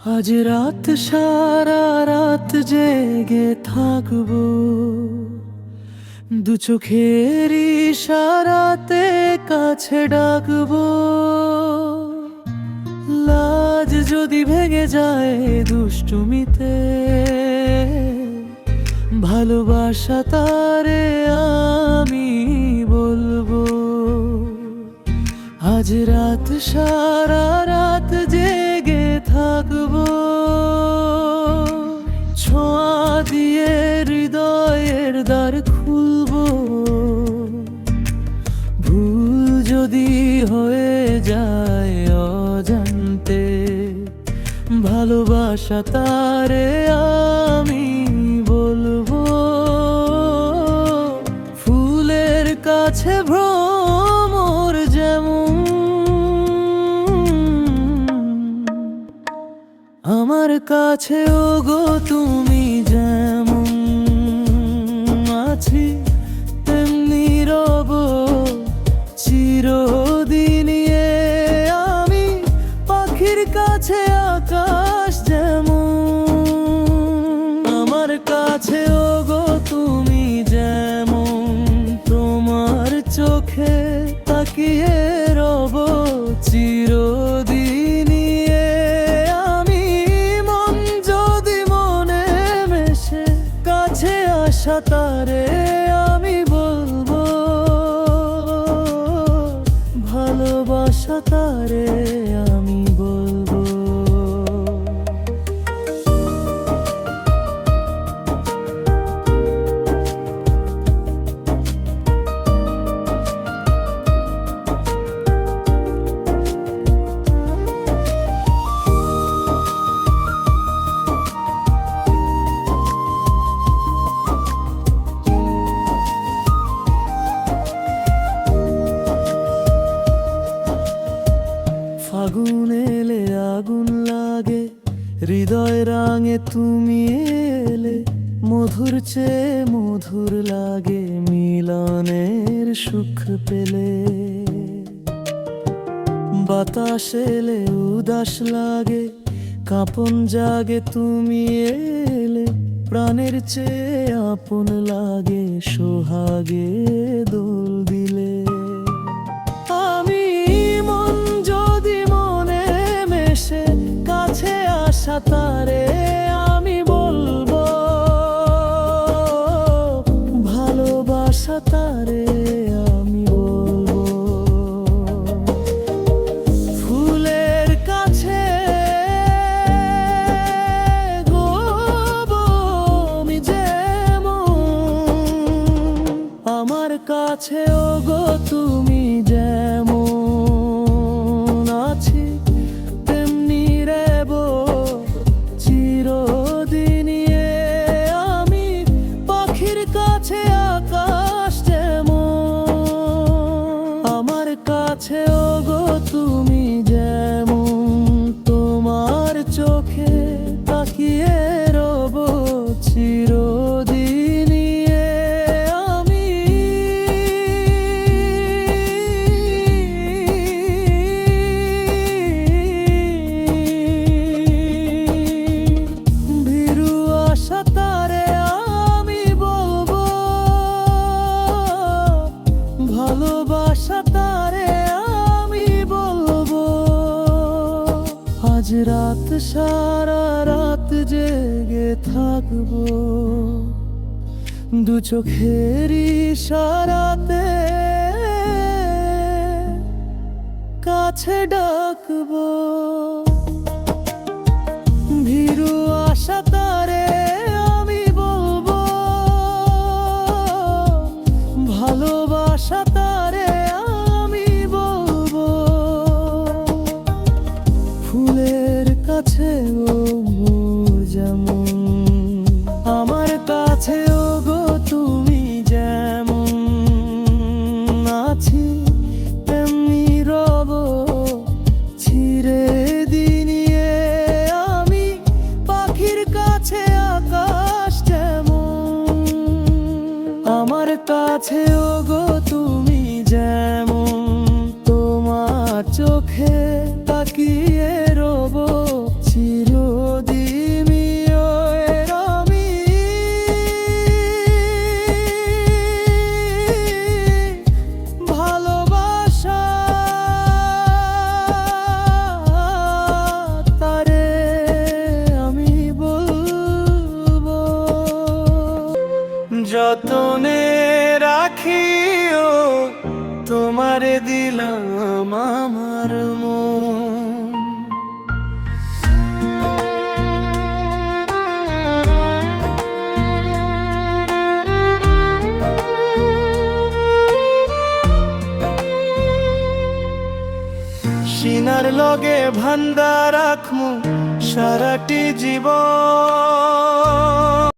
আজ রাত সারা রাত জেগে থাকবো, দু চোখের ইশারাতে কাছে ডাকবো। লাজ যদি ভেঙে যায় দুষ্টুমিতে, ভালোবাসা তারে আমি বলবো। আজ রাত সারা রাত জেগে থাকবো, ছোঁয়া দিয়ে হৃদয়ের দ্বার খুলবো। ভুল যদি হয়ে যায় অজান্তে, ভালোবাসা তারে আমি বলবো। ফুলের কাছে ভ্রমর যেমন, আমার কাছে ওগো তুমি যেমন। আছি তেমনি রব চিরদিন আমি, পাখির কাছে আকাশ যেমন। আমার কাছে ওগো তুমি যেমন, তোমার চোখে তাকিয়ে রব চিরদিন আমি। মন যদি মনে মেশে কাছে আসা তারে আমি বলবো, ভালোবাসা তারে আমি বলবো। ফাগুন এলে আগুন লাগে, হৃদয় রাঙে তুমি এলে। মধুর চেয়ে মধুর লাগে মিলনের সুখ পেলে। বাতাস এলে উদাস লাগে, কাঁপন জাগে তুমি এলে। প্রাণের চেয়ে আপন লাগে সোহাগে দোল দিলে। আমি মন যদি মনে মেশে কাছে আসা তারে আমি বলবো, ভালোবাসা তারে আমি বলবো। ফুলের কাছে গো আমি যেমন, আমার কাছে ওগো তুমি যেমন। আছি তেমনি রেব চিরদিন আমি, পাখির কাছে আকাশ যেমন। আমার কাছে ওগো তুমি যেমন, তোমার চোখে তাকিয়ে রব চিরদিন আমি। ভীরু আশা তারে আমি বলবো, ভালোবাসা তারে আমি বলবো। আজ রাত সারা রাত জেগে থাকবো, দু চোখের ইশারাতে কাছে ডাকবো। ভীরু আশা তারে আমি বলবো, ভালোবাসা তারে আমি বলবো। ফুলের কাছে ও মোর যেমন, আমার কাছে ওগো তুমি যেমন। আছি তেমনি রব চিরদিন আমি, পাখির কাছে আকাশ যেমন। আমার কাছে ওগো তুমি যেমন, তোমার চোখে তাকিয়ে রব চির তোমারে দিলাম আমার মন। সিনার লগে ভান্ডার রাখমু সারাটি জীবন।